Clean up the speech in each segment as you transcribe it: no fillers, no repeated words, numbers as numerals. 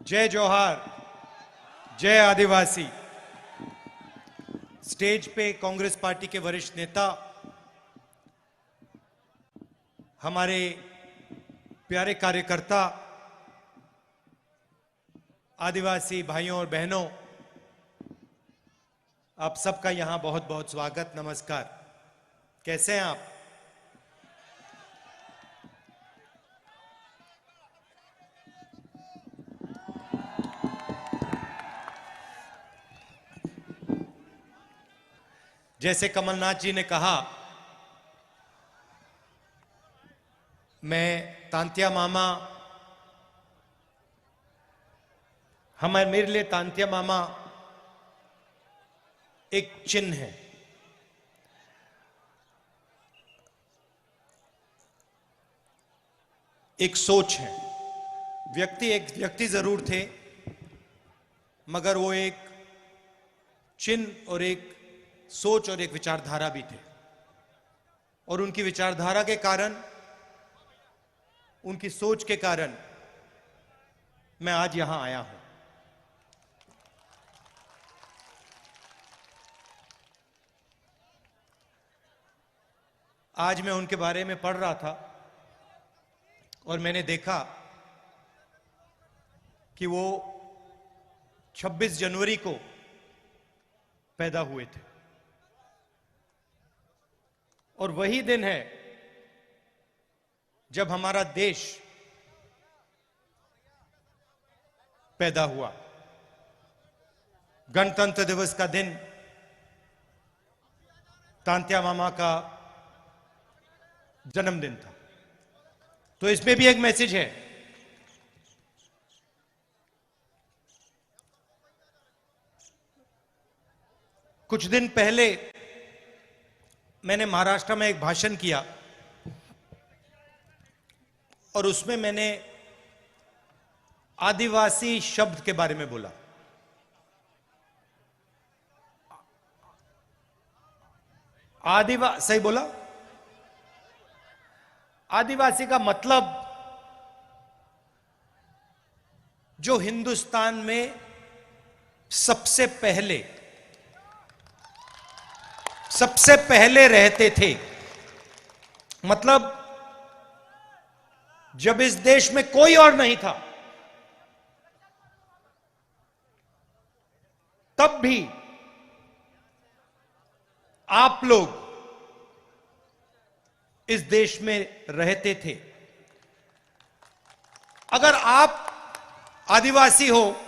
जय जोहार, जय आदिवासी। स्टेज पे कांग्रेस पार्टी के वरिष्ठ नेता, हमारे प्यारे कार्यकर्ता, आदिवासी भाइयों और बहनों, आप सबका यहां बहुत बहुत स्वागत, नमस्कार। कैसे हैं आप? जैसे कमलनाथ जी ने कहा, मैं तांत्या मामा, मेरे लिए तांत्या मामा एक चिन्ह है, एक सोच है। एक व्यक्ति जरूर थे, मगर वो एक चिन्ह और एक सोच और एक विचारधारा भी थे। और उनकी विचारधारा के कारण, उनकी सोच के कारण मैं आज यहां आया हूं। आज मैं उनके बारे में पढ़ रहा था और मैंने देखा कि वो 26 जनवरी को पैदा हुए थे और वही दिन है जब हमारा देश पैदा हुआ। गणतंत्र दिवस का दिन तांत्या मामा का जन्मदिन था। तो इसमें भी एक मैसेज है। कुछ दिन पहले मैंने महाराष्ट्र में एक भाषण किया और उसमें मैंने आदिवासी शब्द के बारे में बोला। सही बोला? आदिवासी का मतलब जो हिंदुस्तान में सबसे पहले रहते थे। मतलब जब इस देश में कोई और नहीं था, तब भी आप लोग इस देश में रहते थे। अगर आप आदिवासी हो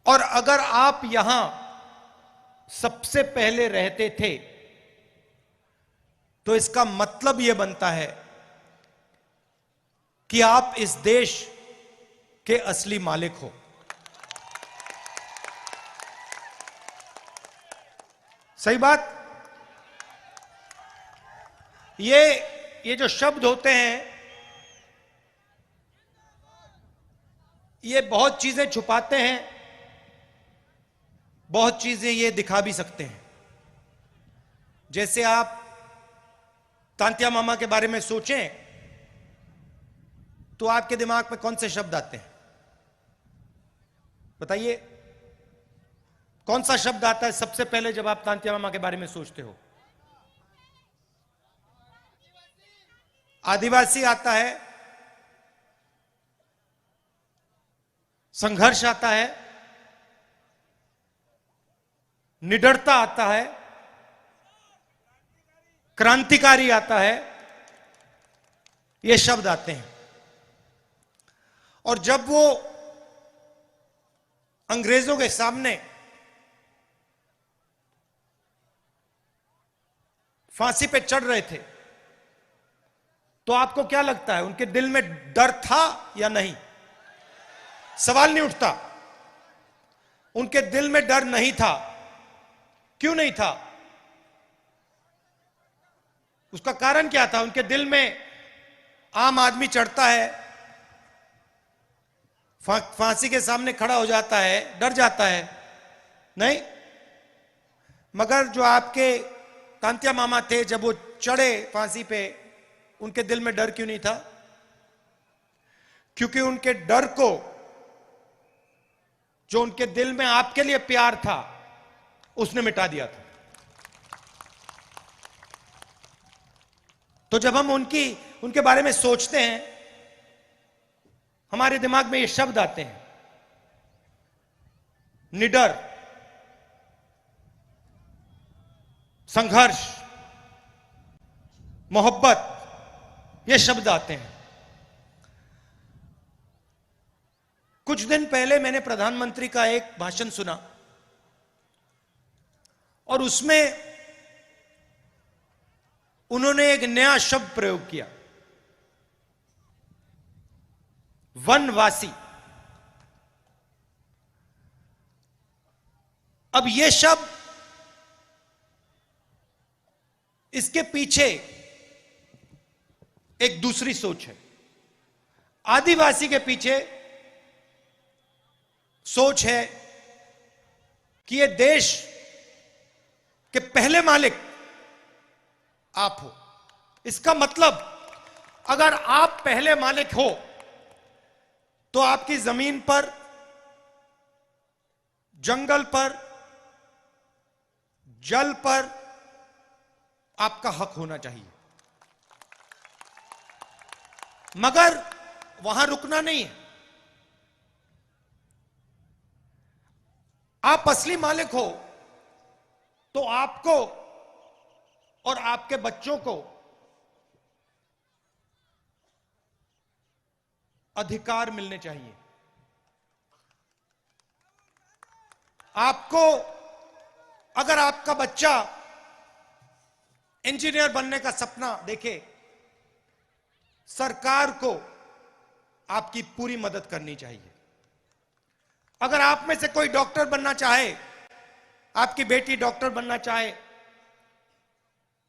और अगर आप यहां सबसे पहले रहते थे, तो इसका मतलब यह बनता है कि आप इस देश के असली मालिक हो। सही बात? ये जो शब्द होते हैं, ये बहुत चीजें छुपाते हैं, बहुत चीजें ये दिखा भी सकते हैं। जैसे आप तांत्या मामा के बारे में सोचें तो आपके दिमाग में कौन से शब्द आते हैं? बताइए, कौन सा शब्द आता है सबसे पहले जब आप तांत्या मामा के बारे में सोचते हो? आदिवासी आता है, संघर्ष आता है, निडरता आता है, क्रांतिकारी आता है, ये शब्द आते हैं। और जब वो अंग्रेजों के सामने फांसी पे चढ़ रहे थे, तो आपको क्या लगता है, उनके दिल में डर था या नहीं? सवाल नहीं उठता। उनके दिल में डर नहीं था। क्यों नहीं था? उसका कारण क्या था? उनके दिल में आम आदमी चढ़ता है, फांसी के सामने खड़ा हो जाता है, डर जाता है? नहीं। मगर जो आपके तांत्या मामा थे, जब वो चढ़े फांसी पे, उनके दिल में डर क्यों नहीं था? क्योंकि उनके डर को, जो उनके दिल में आपके लिए प्यार था, उसने मिटा दिया था। तो जब हम उनके बारे में सोचते हैं, हमारे दिमाग में ये शब्द आते हैं, निडर, संघर्ष, मोहब्बत, ये शब्द आते हैं। कुछ दिन पहले मैंने प्रधानमंत्री का एक भाषण सुना और उसमें उन्होंने एक नया शब्द प्रयोग किया, वनवासी। अब यह शब्द, इसके पीछे एक दूसरी सोच है। आदिवासी के पीछे सोच है कि यह देश के पहले मालिक आप हो। इसका मतलब, अगर आप पहले मालिक हो तो आपकी जमीन पर, जंगल पर, जल पर आपका हक होना चाहिए। मगर वहां रुकना नहीं है। आप असली मालिक हो तो आपको और आपके बच्चों को अधिकार मिलने चाहिए। आपको, अगर आपका बच्चा इंजीनियर बनने का सपना देखे, सरकार को आपकी पूरी मदद करनी चाहिए। अगर आप में से कोई डॉक्टर बनना चाहे, आपकी बेटी डॉक्टर बनना चाहे,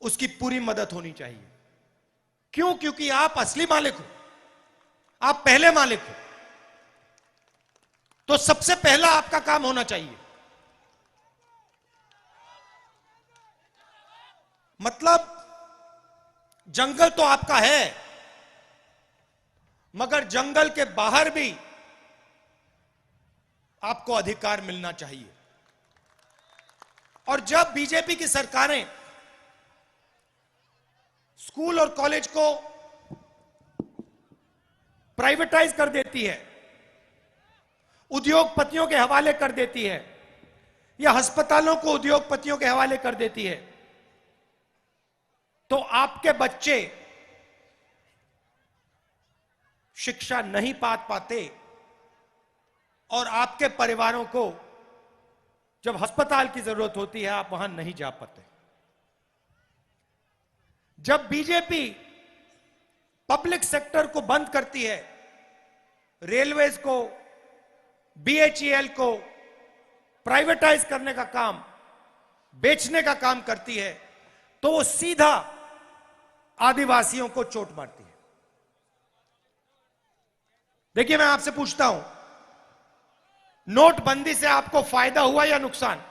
उसकी पूरी मदद होनी चाहिए। क्यों? क्योंकि आप असली मालिक हो, आप पहले मालिक हो। तो सबसे पहला आपका काम होना चाहिए। मतलब जंगल तो आपका है, मगर जंगल के बाहर भी आपको अधिकार मिलना चाहिए। और जब बीजेपी की सरकारें स्कूल और कॉलेज को प्राइवेटाइज कर देती है, उद्योगपतियों के हवाले कर देती है, या अस्पतालों को उद्योगपतियों के हवाले कर देती है, तो आपके बच्चे शिक्षा नहीं पा पाते और आपके परिवारों को जब अस्पताल की जरूरत होती है, आप वहां नहीं जा पाते। जब बीजेपी पब्लिक सेक्टर को बंद करती है, रेलवेज को, बीएचईएल को प्राइवेटाइज करने का काम, बेचने का काम करती है, तो वो सीधा आदिवासियों को चोट मारती है। देखिए, मैं आपसे पूछता हूं, नोटबंदी से आपको फायदा हुआ या नुकसान?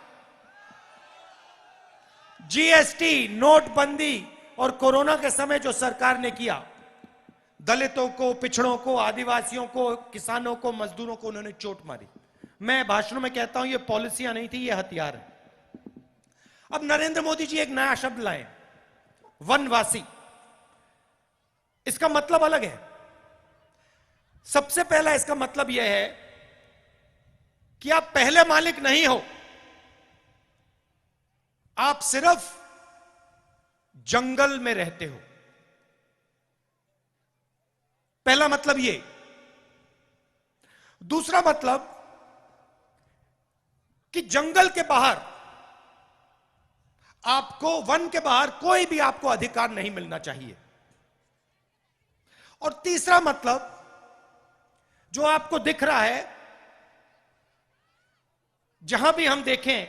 जीएसटी, नोटबंदी और कोरोना के समय जो सरकार ने किया, दलितों को, पिछड़ों को, आदिवासियों को, किसानों को, मजदूरों को उन्होंने चोट मारी। मैं भाषणों में कहता हूं ये पॉलिसियां नहीं थी, ये हथियार है। अब नरेंद्र मोदी जी एक नया शब्द लाए, वनवासी। इसका मतलब अलग है। सबसे पहला इसका मतलब यह है कि आप पहले मालिक नहीं हो, आप सिर्फ जंगल में रहते हो। पहला मतलब ये। दूसरा मतलब कि जंगल के बाहर आपको, वन के बाहर कोई भी आपको अधिकार नहीं मिलना चाहिए। और तीसरा मतलब जो आपको दिख रहा है, जहां भी हम देखें,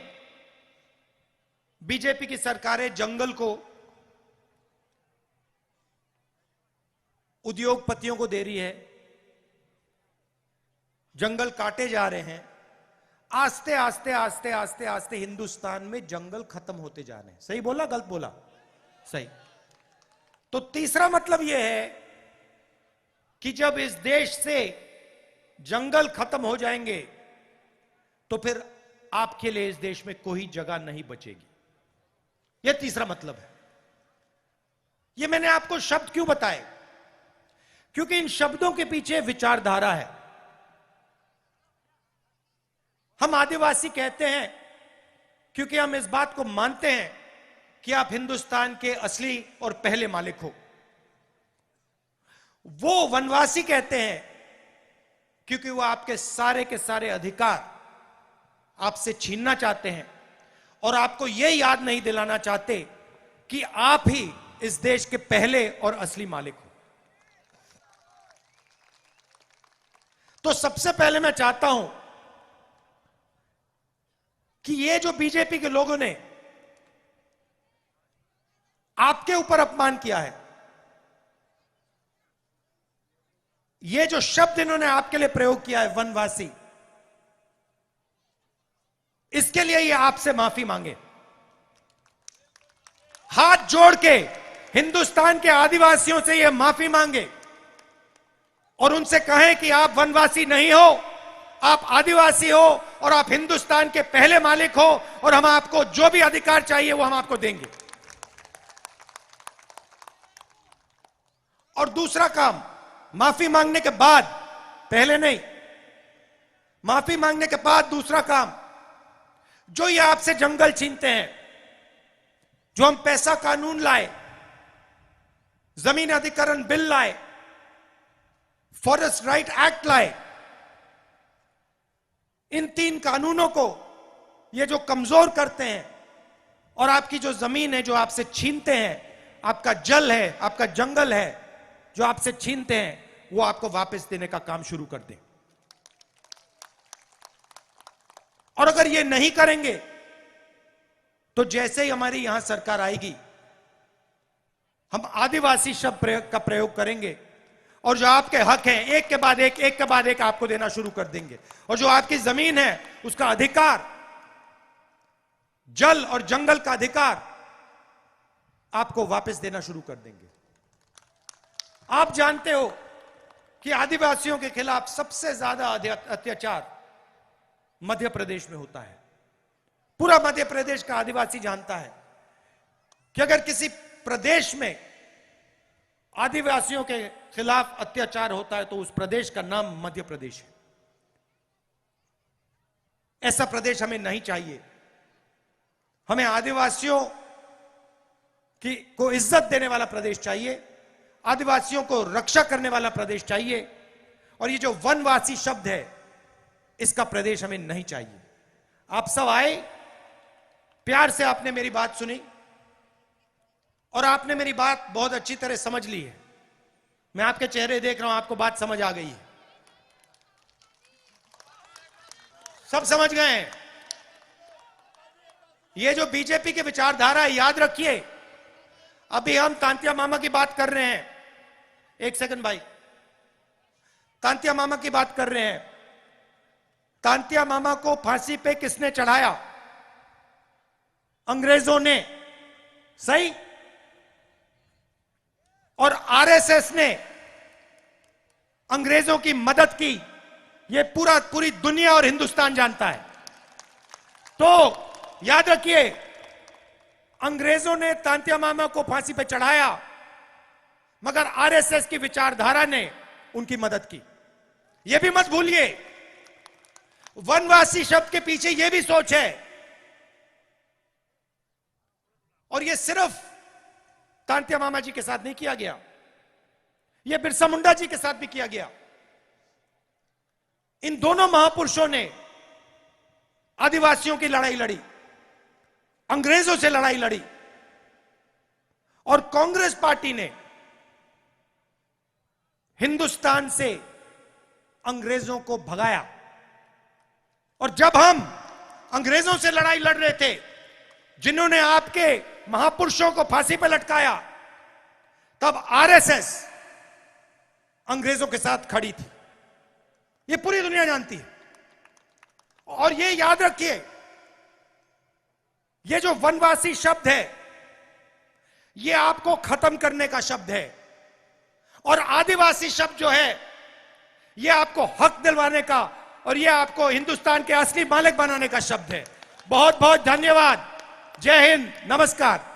बीजेपी की सरकारें जंगल को उद्योगपतियों को दे रही है, जंगल काटे जा रहे हैं। आस्ते आस्ते आस्ते आस्ते आस्ते हिंदुस्तान में जंगल खत्म होते जा रहे हैं। सही बोला, गलत बोला? सही। तो तीसरा मतलब यह है कि जब इस देश से जंगल खत्म हो जाएंगे तो फिर आपके लिए इस देश में कोई जगह नहीं बचेगी। यह तीसरा मतलब है। यह मैंने आपको शब्द क्यों बताए? क्योंकि इन शब्दों के पीछे विचारधारा है। हम आदिवासी कहते हैं क्योंकि हम इस बात को मानते हैं कि आप हिंदुस्तान के असली और पहले मालिक हो। वो वनवासी कहते हैं क्योंकि वो आपके सारे के सारे अधिकार आपसे छीनना चाहते हैं और आपको यह याद नहीं दिलाना चाहते कि आप ही इस देश के पहले और असली मालिक हो। तो सबसे पहले मैं चाहता हूं कि ये जो बीजेपी के लोगों ने आपके ऊपर अपमान किया है, ये जो शब्द इन्होंने आपके लिए प्रयोग किया है वनवासी, इसके लिए ये आपसे माफी मांगे। हाथ जोड़ के हिंदुस्तान के आदिवासियों से ये माफी मांगे और उनसे कहें कि आप वनवासी नहीं हो, आप आदिवासी हो और आप हिंदुस्तान के पहले मालिक हो और हम आपको जो भी अधिकार चाहिए वो हम आपको देंगे। और दूसरा काम, माफी मांगने के बाद, पहले नहीं, माफी मांगने के बाद दूसरा काम, जो ये आपसे जंगल छीनते हैं, जो हम पैसा कानून लाए, जमीन अधिग्रहण बिल लाए, फॉरेस्ट राइट एक्ट लाए, इन 3 कानूनों को ये जो कमजोर करते हैं और आपकी जो जमीन है जो आपसे छीनते हैं, आपका जल है, आपका जंगल है जो आपसे छीनते हैं, वो आपको वापस देने का काम शुरू कर दें। और अगर ये नहीं करेंगे तो जैसे ही हमारी यहां सरकार आएगी, हम आदिवासी शब्द का प्रयोग करेंगे और जो आपके हक हैं एक के बाद एक आपको देना शुरू कर देंगे। और जो आपकी जमीन है उसका अधिकार, जल और जंगल का अधिकार आपको वापस देना शुरू कर देंगे। आप जानते हो कि आदिवासियों के खिलाफ सबसे ज्यादा अत्याचार मध्य प्रदेश में होता है। पूरा मध्य प्रदेश का आदिवासी जानता है कि अगर किसी प्रदेश में आदिवासियों के खिलाफ अत्याचार होता है तो उस प्रदेश का नाम मध्य प्रदेश है। ऐसा प्रदेश हमें नहीं चाहिए। हमें आदिवासियों को इज्जत देने वाला प्रदेश चाहिए, आदिवासियों को रक्षा करने वाला प्रदेश चाहिए। और ये जो वनवासी शब्द है, इसका प्रदेश हमें नहीं चाहिए। आप सब आए, प्यार से आपने मेरी बात सुनी और आपने मेरी बात बहुत अच्छी तरह समझ ली है। मैं आपके चेहरे देख रहा हूं, आपको बात समझ आ गई है, सब समझ गए हैं। ये जो बीजेपी की विचारधारा है, याद रखिए, अभी हम तांतिया मामा की बात कर रहे हैं। एक सेकंड भाई, तांतिया मामा की बात कर रहे हैं। तांतिया मामा को फांसी पे किसने चढ़ाया? अंग्रेजों ने, सही? और आरएसएस ने अंग्रेजों की मदद की, यह पूरी दुनिया और हिंदुस्तान जानता है। तो याद रखिए, अंग्रेजों ने तांतिया मामा को फांसी पे चढ़ाया, मगर आरएसएस की विचारधारा ने उनकी मदद की। यह भी मत भूलिए, वनवासी शब्द के पीछे यह भी सोच है। और यह सिर्फ तांतिया मामा जी के साथ नहीं किया गया, यह बिरसा मुंडा जी के साथ भी किया गया। इन दोनों महापुरुषों ने आदिवासियों की लड़ाई लड़ी, अंग्रेजों से लड़ाई लड़ी, और कांग्रेस पार्टी ने हिंदुस्तान से अंग्रेजों को भगाया। और जब हम अंग्रेजों से लड़ाई लड़ रहे थे, जिन्होंने आपके महापुरुषों को फांसी पर लटकाया, तब आरएसएस अंग्रेजों के साथ खड़ी थी। यह पूरी दुनिया जानती है। और यह याद रखिए, यह जो वनवासी शब्द है, यह आपको खत्म करने का शब्द है। और आदिवासी शब्द जो है यह आपको हक दिलवाने का और यह आपको हिंदुस्तान के असली मालिक बनाने का शब्द है। बहुत बहुत धन्यवाद। जय हिंद, नमस्कार।